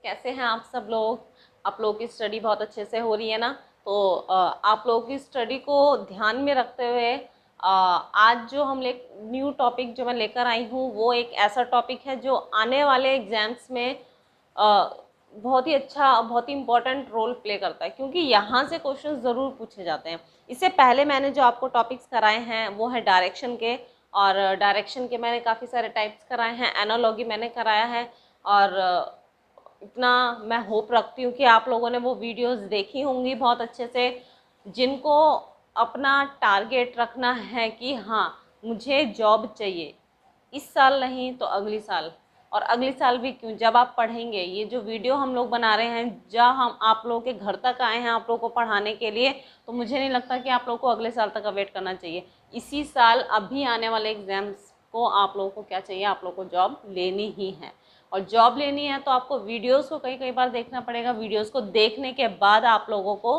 कैसे हैं आप सब लोग? आप लोगों की स्टडी बहुत अच्छे से हो रही है ना? तो आप लोगों की स्टडी को ध्यान में रखते हुए आज जो हम न्यू टॉपिक जो मैं लेकर आई हूँ वो एक ऐसा टॉपिक है जो आने वाले एग्जाम्स में बहुत ही अच्छा, बहुत ही इंपॉर्टेंट रोल प्ले करता है, क्योंकि यहाँ से क्वेश्चन ज़रूर पूछे जाते हैं। इससे पहले मैंने जो आपको टॉपिक्स कराए हैं वो है डायरेक्शन के, और डायरेक्शन के मैंने काफ़ी सारे टाइप्स कराए हैं, एनालॉगी मैंने कराया है, और इतना मैं होप रखती हूँ कि आप लोगों ने वो वीडियोस देखी होंगी बहुत अच्छे से, जिनको अपना टारगेट रखना है कि हाँ मुझे जॉब चाहिए, इस साल नहीं तो अगली साल, और अगली साल भी क्यों, जब आप पढ़ेंगे। ये जो वीडियो हम लोग बना रहे हैं, जब हम आप लोगों के घर तक आए हैं आप लोगों को पढ़ाने के लिए, तो मुझे नहीं लगता कि आप लोगों को अगले साल तक वेट करना चाहिए। इसी साल अभी आने वाले एग्जाम्स को आप लोगों को क्या चाहिए, आप लोगों को जॉब लेनी ही है। और जॉब लेनी है तो आपको वीडियोस को कई बार देखना पड़ेगा। वीडियोस को देखने के बाद आप लोगों को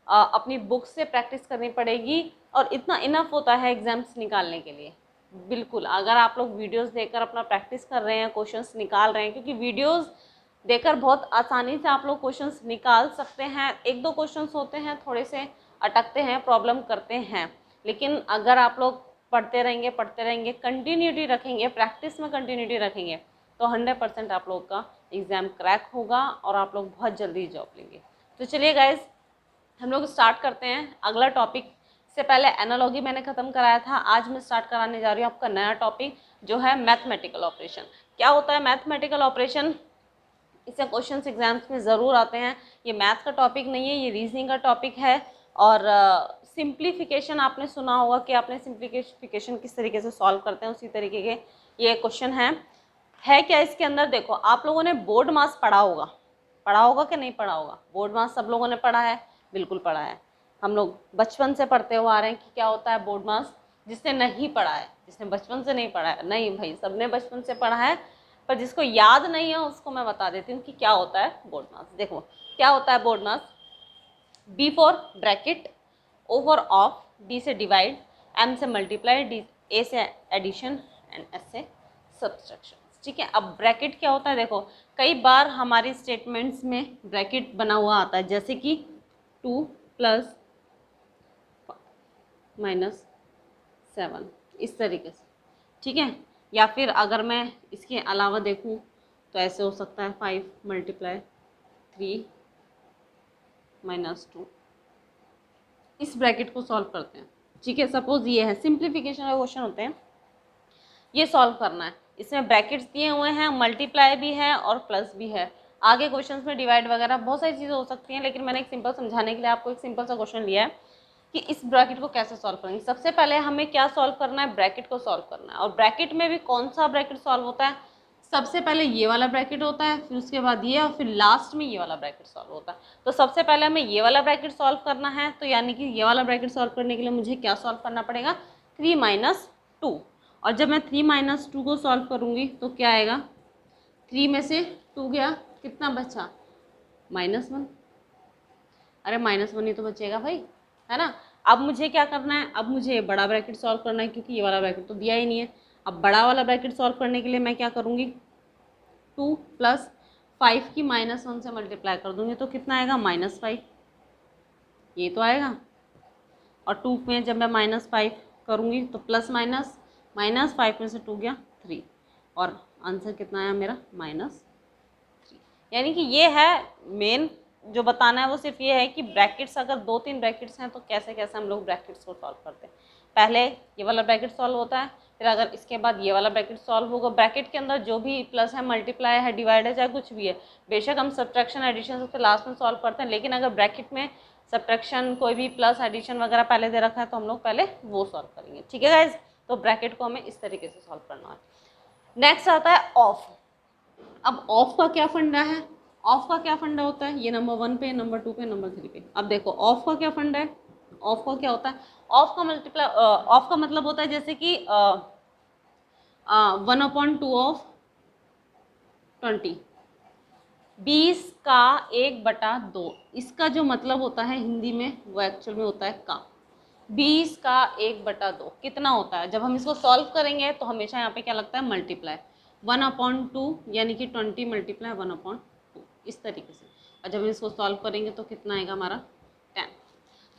अपनी बुक से प्रैक्टिस करनी पड़ेगी, और इतना इनफ होता है एग्जाम्स निकालने के लिए। बिल्कुल, अगर आप लोग वीडियोस देखकर अपना प्रैक्टिस कर रहे हैं, क्वेश्चंस निकाल रहे हैं, क्योंकि वीडियोस देखकर बहुत आसानी से आप लोग क्वेश्चंस निकाल सकते हैं। एक दो क्वेश्चंस होते हैं थोड़े से अटकते हैं, प्रॉब्लम करते हैं, लेकिन अगर आप लोग पढ़ते रहेंगे, कंटिन्यूटी रखेंगे, प्रैक्टिस में कंटिन्यूटी रखेंगे, तो 100% आप लोग का एग्ज़ाम क्रैक होगा और आप लोग बहुत जल्दी जॉब लेंगे। तो चलिए गाइज, हम लोग स्टार्ट करते हैं अगला टॉपिक। से पहले एनालॉजी मैंने ख़त्म कराया था, आज मैं स्टार्ट कराने जा रही हूँ आपका नया टॉपिक जो है मैथमेटिकल ऑपरेशन। क्या होता है मैथमेटिकल ऑपरेशन? इससे क्वेश्चंस एग्जाम्स में ज़रूर आते हैं। ये मैथ का टॉपिक नहीं है, ये रीजनिंग का टॉपिक है। और सिंप्लीफिकेशन आपने सुना होगा कि आपने सिंप्लीफिकेशन किस तरीके से सॉल्व करते हैं, उसी तरीके के ये क्वेश्चन है क्या इसके अंदर? देखो, आप लोगों ने बोर्ड मास पढ़ा होगा कि नहीं पढ़ा होगा? बोर्ड मास सब लोगों ने पढ़ा है, बिल्कुल पढ़ा है। हम लोग बचपन से पढ़ते हुए आ रहे हैं कि क्या होता है बोर्ड मास। जिसने नहीं पढ़ा है, जिसने बचपन से नहीं पढ़ा है, नहीं भाई, सबने बचपन से पढ़ा है, पर जिसको याद नहीं है उसको मैं बता देती हूँ कि क्या होता है बोर्ड मास। देखो क्या होता है BODMAS. B for bracket, O for of, D से डिवाइड, एम से मल्टीप्लाई, डी ए से एडिशन, एंड एस से सब्सट्रैक्शन। ठीक है, अब ब्रैकेट क्या होता है? देखो, कई बार हमारी स्टेटमेंट्स में ब्रैकेट बना हुआ आता है, जैसे कि 2 + -7, इस तरीके से। ठीक है, या फिर अगर मैं इसके अलावा देखूं तो ऐसे हो सकता है 5 × 3 - 2। इस ब्रैकेट को सॉल्व करते हैं। ठीक है, सपोज ये है, सिंप्लीफिकेशन का क्वेश्चन होते हैं, ये सॉल्व करना है। इसमें ब्रैकेट्स दिए हुए हैं, मल्टीप्लाई भी है और प्लस भी है। आगे क्वेश्चंस में डिवाइड वगैरह बहुत सारी चीज़ें हो सकती हैं, लेकिन मैंने एक सिंपल समझाने के लिए आपको एक सिंपल सा क्वेश्चन लिया है कि इस ब्रैकेट को कैसे सॉल्व करेंगे। सबसे पहले हमें क्या सॉल्व करना है? ब्रैकेट को सॉल्व करना है। और ब्रैकेट में भी कौन सा ब्रैकेट सॉल्व होता है? सबसे पहले ये वाला ब्रैकेट होता है, फिर उसके बाद ये, और फिर लास्ट में ये वाला ब्रैकेट सॉल्व होता है। तो सबसे पहले हमें ये वाला ब्रैकेट सॉल्व करना है, तो यानी कि ये वाला ब्रैकेट सॉल्व करने के लिए मुझे क्या सॉल्व करना पड़ेगा? 3 - 2। और जब मैं 3 - 2 को सॉल्व करूँगी तो क्या आएगा? 3 में से 2 गया, कितना बचा? -1। अरे -1 ही तो बचेगा भाई, है ना? अब मुझे क्या करना है? अब मुझे बड़ा ब्रैकेट सॉल्व करना है, क्योंकि ये वाला ब्रैकेट तो दिया ही नहीं है। अब बड़ा वाला ब्रैकेट सॉल्व करने के लिए मैं क्या करूँगी? 2 + 5 की -1 से मल्टीप्लाई कर दूँगी, तो कितना आएगा? -5। ये तो आएगा। और 2 में जब मैं -5 करूँगी तो प्लस माइनस, -5 में से 2 गया 3, और आंसर कितना आया मेरा? -3। यानी कि ये है मेन जो बताना है, वो सिर्फ ये है कि ब्रैकेट्स अगर 2-3 ब्रैकेट्स हैं तो कैसे कैसे हम लोग ब्रैकेट्स को सॉल्व करते हैं। पहले ये वाला ब्रैकेट सॉल्व होता है, फिर अगर इसके बाद ये वाला ब्रैकेट सॉल्व होगा। ब्रैकेट के अंदर जो भी प्लस है, मल्टीप्लाई है, डिवाइड है, चाहे कुछ भी है, बेशक हम सब्ट्रैक्शन एडिशन सबसे लास्ट में सॉल्व करते हैं, लेकिन अगर ब्रैकेट में सब्ट्रैक्शन कोई भी प्लस एडिशन वगैरह पहले दे रखा है तो हम लोग पहले वो सॉल्व करेंगे। ठीक है गाइज, तो ब्रैकेट को हमें इस तरीके से सॉल्व करना है। नेक्स्ट आता है ऑफ। अब ऑफ का क्या फंडा है? ऑफ का क्या फंडा होता है? ये नंबर 1 पे, नंबर 2 पे, नंबर 3 पे। अब देखो ऑफ का क्या फंडा है? ऑफ का क्या होता है? ऑफ का मल्टीप्लाई, ऑफ का मतलब होता है जैसे कि 1/2 ऑफ 20, 20 का 1/2। इसका जो मतलब होता है हिंदी में, वो एक्चुअल में होता है का। 20 का 1/2 कितना होता है? जब हम इसको सॉल्व करेंगे तो हमेशा यहाँ पे क्या लगता है? मल्टीप्लाई 1/2 यानी कि 20 मल्टीप्लाई 1/2 इस तरीके से। और जब हम इसको सॉल्व करेंगे तो कितना आएगा हमारा? 10।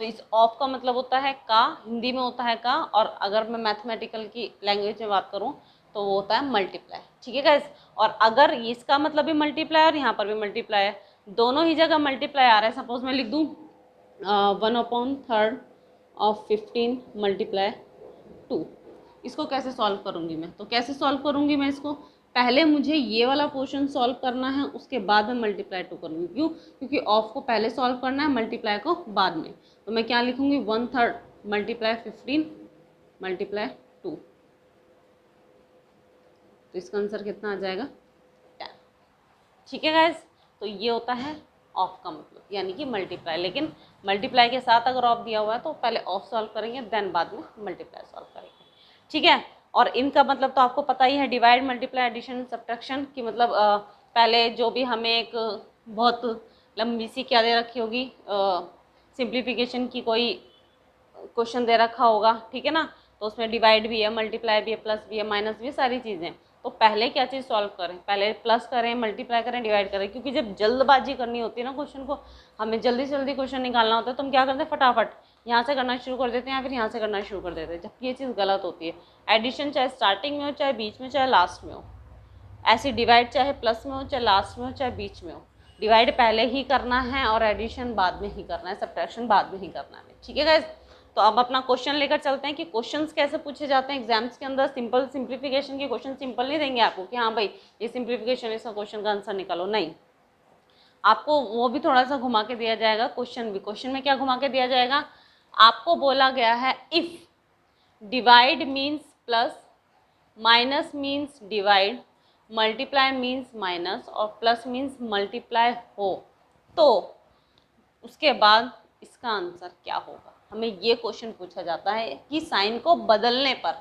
तो इस ऑफ का मतलब होता है का, हिंदी में होता है का, और अगर मैं मैथमेटिकल की लैंग्वेज में बात करूँ तो वो होता है मल्टीप्लाई। ठीक है गाइस? और अगर इसका मतलब भी मल्टीप्लाई और यहाँ पर भी मल्टीप्लाई है, दोनों ही जगह मल्टीप्लाई आ रहा है, सपोज मैं लिख दूँ 1/3 ऑफ 15 मल्टीप्लाई 2। इसको कैसे सॉल्व करूँगी मैं? तो कैसे सॉल्व करूँगी मैं इसको? पहले मुझे ये वाला पोर्शन सॉल्व करना है, उसके बाद में मल्टीप्लाई 2 करूँगी। क्यों? क्योंकि ऑफ को पहले सॉल्व करना है, मल्टीप्लाई को बाद में। तो मैं क्या लिखूँगी? 1/3 मल्टीप्लाई 15 मल्टीप्लाई 2। तो इसका आंसर कितना आ जाएगा? 10। ठीक है गाइस? तो ये होता है ऑफ का मतलब, यानी कि मल्टीप्लाई। लेकिन मल्टीप्लाई के साथ अगर ऑफ दिया हुआ है तो पहले ऑफ सॉल्व करेंगे, देन बाद में मल्टीप्लाई सॉल्व करेंगे। ठीक है? और इनका मतलब तो आपको पता ही है, डिवाइड, मल्टीप्लाई, एडिशन, सब्ट्रैक्शन की मतलब पहले जो भी हमें एक बहुत लंबी सी क्या दे रखी होगी, सिंप्लीफिकेशन की कोई क्वेश्चन दे रखा होगा, ठीक है ना? तो उसमें डिवाइड भी है, मल्टीप्लाई भी है, प्लस भी है, माइनस भी है, सारी चीज़ें। तो पहले क्या चीज़ सॉल्व करें? पहले प्लस करें, मल्टीप्लाई करें, डिवाइड करें। क्योंकि जब जल्दबाजी करनी होती है ना क्वेश्चन को, हमें जल्दी से जल्दी क्वेश्चन निकालना होता है, तो हम क्या करते हैं? फटाफट यहाँ से करना शुरू कर देते हैं या फिर यहाँ से करना शुरू कर देते हैं, जबकि ये चीज़ गलत होती है। एडिशन चाहे स्टार्टिंग में हो, चाहे बीच में, चाहे लास्ट में हो। ऐसे डिवाइड चाहे प्लस में हो, चाहे लास्ट में हो, चाहे बीच में हो। डिवाइड पहले ही करना है और एडिशन बाद में ही करना है, सब्ट्रैक्शन बाद में ही करना है। ठीक है गाइस? तो अब अपना क्वेश्चन लेकर चलते हैं कि क्वेश्चंस कैसे पूछे जाते हैं एग्जाम्स के अंदर। सिंपल सिंप्लीफिकेशन के क्वेश्चन सिंपल नहीं देंगे आपको कि हाँ भाई ये सिंप्लीफिकेशन, इसका क्वेश्चन का आंसर निकालो, नहीं। आपको वो भी थोड़ा सा घुमा के दिया जाएगा, क्वेश्चन भी। क्वेश्चन में क्या घुमा के दिया जाएगा? आपको बोला गया है if divide means plus, minus means divide, multiply means minus और प्लस मीन्स मल्टीप्लाई हो, तो उसके बाद इसका आंसर क्या होगा? हमें ये क्वेश्चन पूछा जाता है कि साइन को बदलने पर,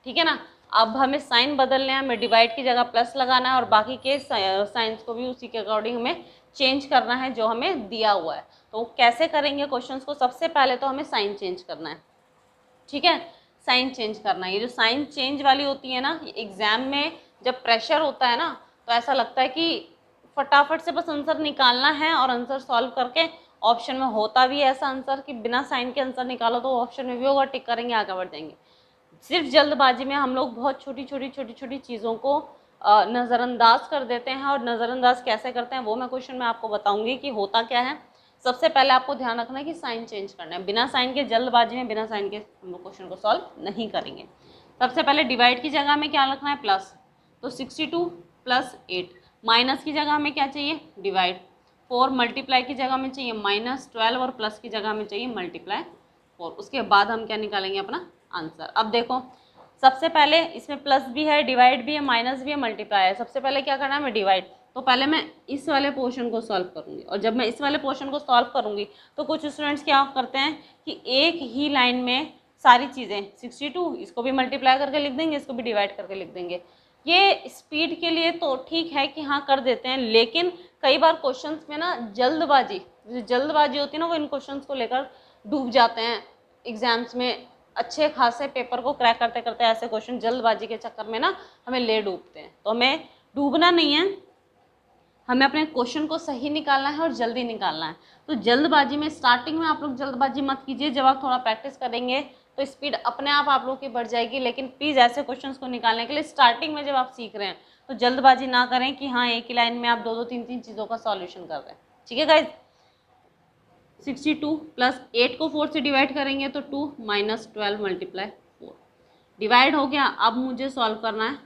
ठीक है ना? अब हमें साइन बदलने हैं, हमें डिवाइड की जगह प्लस लगाना है और बाकी के साइंस को भी उसी के अकॉर्डिंग हमें चेंज करना है जो हमें दिया हुआ है। तो कैसे करेंगे क्वेश्चंस को? सबसे पहले तो हमें साइन चेंज करना है। ठीक है? साइन चेंज करना है। ये जो साइन चेंज वाली होती है ना, एग्जाम में जब प्रेशर होता है ना, तो ऐसा लगता है कि फटाफट से बस आंसर निकालना है और आंसर सॉल्व करके, ऑप्शन में होता भी ऐसा आंसर कि बिना साइन के आंसर निकालो तो ऑप्शन में भी होगा, टिक करेंगे, आगे बढ़ जाएंगे। सिर्फ जल्दबाजी में हम लोग बहुत छोटी छोटी चीज़ों को नज़रअंदाज कर देते हैं। और नज़रअंदाज कैसे करते हैं वो मैं क्वेश्चन में आपको बताऊंगी कि होता क्या है। सबसे पहले आपको ध्यान रखना है कि साइन चेंज करना है। बिना साइन के, जल्दबाजी में बिना साइन के हम लोग क्वेश्चन को सॉल्व नहीं करेंगे। सबसे पहले डिवाइड की जगह में क्या रखना है? प्लस। तो 62 + 8। माइनस की जगह हमें क्या चाहिए? डिवाइड। 4 मल्टीप्लाई की जगह में चाहिए -12 और प्लस की जगह में चाहिए मल्टीप्लाई 4। उसके बाद हम क्या निकालेंगे? अपना आंसर। अब देखो, सबसे पहले इसमें प्लस भी है, डिवाइड भी है, माइनस भी है, मल्टीप्लाई है। सबसे पहले क्या करना है? मैं डिवाइड। तो पहले मैं इस वाले पोर्शन को सॉल्व करूंगी, और जब मैं इस वाले पोर्शन को सॉल्व करूंगी तो कुछ स्टूडेंट्स क्या करते हैं कि एक ही लाइन में सारी चीज़ें 62 इसको भी मल्टीप्लाई करके लिख देंगे, इसको भी डिवाइड करके लिख देंगे। ये स्पीड के लिए तो ठीक है कि हाँ कर देते हैं, लेकिन कई बार क्वेश्चंस में ना जल्दबाजी होती है ना, वो इन क्वेश्चंस को लेकर डूब जाते हैं। एग्जाम्स में अच्छे खासे पेपर को क्रैक करते करते ऐसे क्वेश्चन जल्दबाजी के चक्कर में ना हमें ले डूबते हैं। तो हमें डूबना नहीं है, हमें अपने क्वेश्चन को सही निकालना है और जल्दी निकालना है। तो जल्दबाजी में, स्टार्टिंग में आप लोग जल्दबाजी मत कीजिए। जब आप थोड़ा प्रैक्टिस करेंगे तो स्पीड अपने आप लोग की बढ़ जाएगी। लेकिन प्लीज़ ऐसे क्वेश्चंस को निकालने के लिए स्टार्टिंग में जब आप सीख रहे हैं तो जल्दबाजी ना करें कि हाँ एक ही लाइन में आप 2-2 3-3 चीज़ों का सॉल्यूशन कर रहे हैं। ठीक है गाइज? 62 + 8 को 4 से डिवाइड करेंगे तो 2 - 12 मल्टीप्लाई 4 डिवाइड हो गया। अब मुझे सॉल्व करना है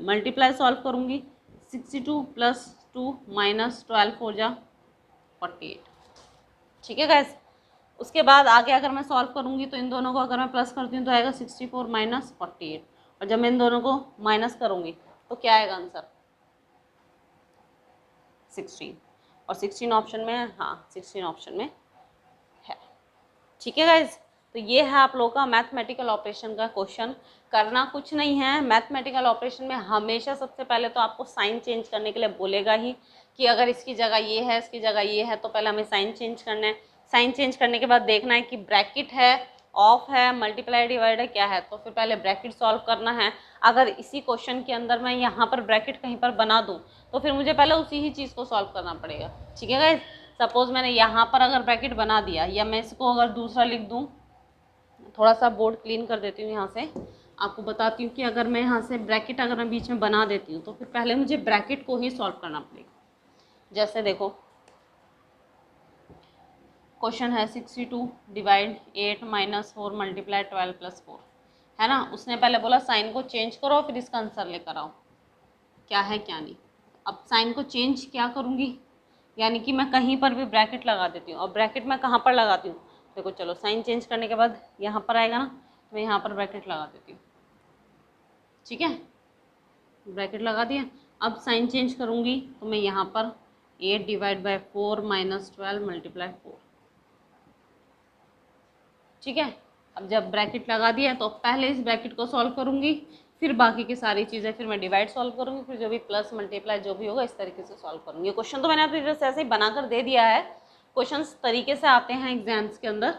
मल्टीप्लाई सॉल्व करूँगी। 62 + 2 - 12 4 जा 48। ठीक है गाइस? उसके बाद आगे अगर मैं सॉल्व करूँगी तो इन दोनों को अगर मैं प्लस करती हूँ तो आएगा 64 - 48, और जब मैं इन दोनों को माइनस करूँगी तो क्या आएगा आंसर? 16। और 16 ऑप्शन में है, हाँ 16 ऑप्शन में है। ठीक है गाइज? तो ये है आप लोगों का मैथमेटिकल ऑपरेशन का क्वेश्चन। करना कुछ नहीं है, मैथमेटिकल ऑपरेशन में हमेशा सबसे पहले तो आपको साइन चेंज करने के लिए बोलेगा ही कि अगर इसकी जगह ये है, इसकी जगह ये है, तो पहले हमें साइन चेंज करना है। साइन चेंज करने के बाद देखना है कि ब्रैकेट है ऑफ है, मल्टीप्लाई डिवाइड है, क्या है, तो फिर पहले ब्रैकेट सॉल्व करना है। अगर इसी क्वेश्चन के अंदर मैं यहाँ पर ब्रैकेट कहीं पर बना दूँ तो फिर मुझे पहले उसी ही चीज़ को सॉल्व करना पड़ेगा। ठीक है गाइस, सपोज मैंने यहाँ पर अगर ब्रैकेट बना दिया, या मैं इसको अगर दूसरा लिख दूँ, थोड़ा सा बोर्ड क्लीन कर देती हूँ यहाँ से, आपको बताती हूँ कि अगर मैं यहाँ से ब्रैकेट अगर मैं बीच में बना देती हूँ तो फिर पहले मुझे ब्रैकेट को ही सॉल्व करना पड़ेगा। जैसे देखो क्वेश्चन है 62 डिवाइड 8 माइनस 4 मल्टीप्लाई 12 प्लस 4, है ना। उसने पहले बोला साइन को चेंज करो फिर इसका आंसर लेकर आओ, क्या है क्या नहीं। अब साइन को चेंज क्या करूँगी, यानी कि मैं कहीं पर भी ब्रैकेट लगा देती हूँ। और ब्रैकेट मैं कहाँ पर लगाती हूँ, देखो चलो साइन चेंज करने के बाद यहाँ पर आएगा ना, तो मैं यहाँ पर ब्रैकेट लगा देती हूँ। ठीक है, ब्रैकेट लगा दिया। अब साइन चेंज करूँगी तो मैं यहाँ पर 8 डिवाइड बाई 4 माइनस 12 मल्टीप्लाई 4। ठीक है, अब जब ब्रैकेट लगा दिया तो पहले इस ब्रैकेट को सॉल्व करूँगी, फिर बाकी की सारी चीज़ें फिर मैं डिवाइड सॉल्व करूँगी, फिर जो भी प्लस मल्टीप्लाई जो भी होगा इस तरीके से सॉल्व करूँगी। क्वेश्चन तो मैंने आपको जैसे ऐसे ही बनाकर दे दिया है, क्वेश्चन तरीके से आते हैं एग्जाम्स के अंदर।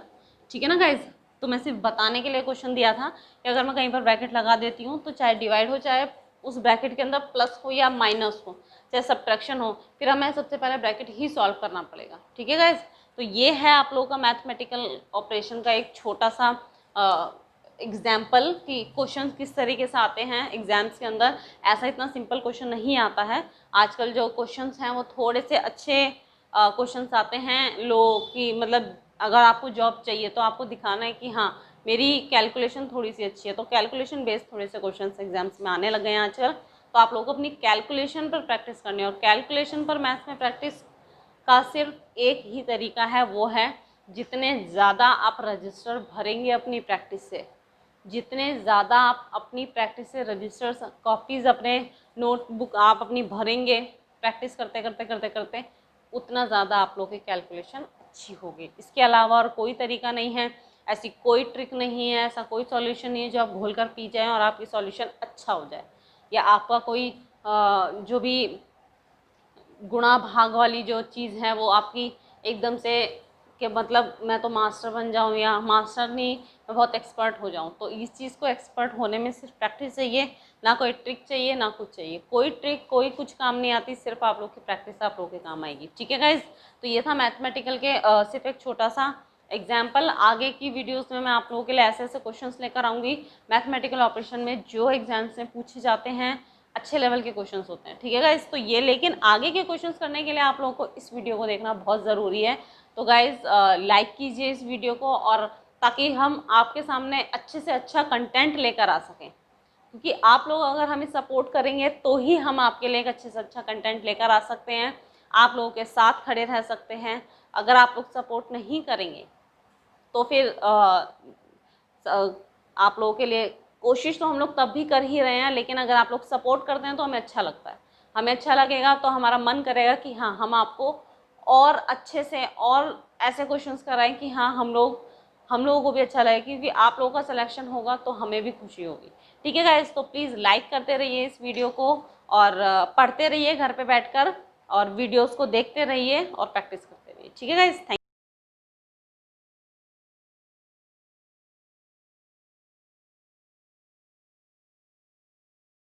ठीक है ना गाइज, तो मैं सिर्फ बताने के लिए क्वेश्चन दिया था कि अगर मैं कहीं पर ब्रैकेट लगा देती हूँ तो चाहे डिवाइड हो, चाहे उस ब्रैकेट के अंदर प्लस हो या माइनस हो, चाहे सब्ट्रैक्शन हो, फिर हमें सबसे पहले ब्रैकेट ही सॉल्व करना पड़ेगा। ठीक है गाइज, तो ये है आप लोगों का मैथमेटिकल ऑपरेशन का एक छोटा सा एग्जाम्पल कि क्वेश्चन किस तरीके से आते हैं एग्जाम्स के अंदर। ऐसा इतना सिंपल क्वेश्चन नहीं आता है। आजकल जो क्वेश्चंस हैं वो थोड़े से अच्छे क्वेश्चंस आते हैं लोग कि मतलब अगर आपको जॉब चाहिए तो आपको दिखाना है कि हाँ मेरी कैलकुलेशन थोड़ी सी अच्छी है, तो कैलकुलेशन बेस्ड थोड़े से क्वेश्चंस एग्जाम्स में आने लगे हैं आजकल। तो आप लोगों को अपनी कैलकुलेशन पर प्रैक्टिस करनी है, और कैलकुलेशन पर मैथ्स में प्रैक्टिस का सिर्फ एक ही तरीका है, वो है जितने ज़्यादा आप रजिस्टर भरेंगे अपनी प्रैक्टिस से, जितने ज़्यादा आप अपनी प्रैक्टिस से रजिस्टर्स कॉपीज़ अपने नोटबुक आप अपनी भरेंगे प्रैक्टिस करते करते करते करते, उतना ज़्यादा आप लोगों की कैलकुलेशन अच्छी होगी। इसके अलावा और कोई तरीका नहीं है, ऐसी कोई ट्रिक नहीं है, ऐसा कोई सॉल्यूशन नहीं है जो आप घोल कर पी जाएँ और आपकी सॉल्यूशन अच्छा हो जाए, या आपका कोई जो भी गुणा भाग वाली जो चीज़ है वो आपकी एकदम से कि मतलब मैं तो मास्टर बन जाऊँ या मास्टर नहीं मैं बहुत एक्सपर्ट हो जाऊँ। तो इस चीज़ को एक्सपर्ट होने में सिर्फ प्रैक्टिस चाहिए, ना कोई ट्रिक चाहिए ना कुछ चाहिए। कोई ट्रिक कोई कुछ काम नहीं आती, सिर्फ आप लोग की प्रैक्टिस आप लोगों के काम आएगी। ठीक है गाइज, तो ये था मैथमेटिकल के सिर्फ एक छोटा सा एग्जाम्पल। आगे की वीडियोज़ में मैं आप लोगों के लिए ऐसे ऐसे क्वेश्चन लेकर आऊँगी मैथमेटिकल ऑपरेशन में जो एग्जाम्स में पूछे जाते हैं, अच्छे लेवल के क्वेश्चंस होते हैं। ठीक है गाइज, तो ये लेकिन आगे के क्वेश्चंस करने के लिए आप लोगों को इस वीडियो को देखना बहुत ज़रूरी है। तो गाइज लाइक कीजिए इस वीडियो को, और ताकि हम आपके सामने अच्छे से अच्छा कंटेंट लेकर आ सकें, क्योंकि आप लोग अगर हमें सपोर्ट करेंगे तो ही हम आपके लिए एक अच्छे से अच्छा कंटेंट लेकर आ सकते हैं, आप लोगों के साथ खड़े रह सकते हैं। अगर आप लोग सपोर्ट नहीं करेंगे तो फिर आप लोगों के लिए कोशिश तो हम लोग तब भी कर ही रहे हैं, लेकिन अगर आप लोग सपोर्ट करते हैं तो हमें अच्छा लगता है। हमें अच्छा लगेगा तो हमारा मन करेगा कि हाँ हम आपको और अच्छे से और ऐसे क्वेश्चंस कराएं कि हाँ हम लोगों को भी अच्छा लगे, क्योंकि आप लोगों का सिलेक्शन होगा तो हमें भी खुशी होगी। ठीक है गाइस, तो प्लीज़ लाइक करते रहिए इस वीडियो को, और पढ़ते रहिए घर पे बैठकर, और वीडियोस को देखते रहिए और प्रैक्टिस करते रहिए। ठीक है गाइस, थैंक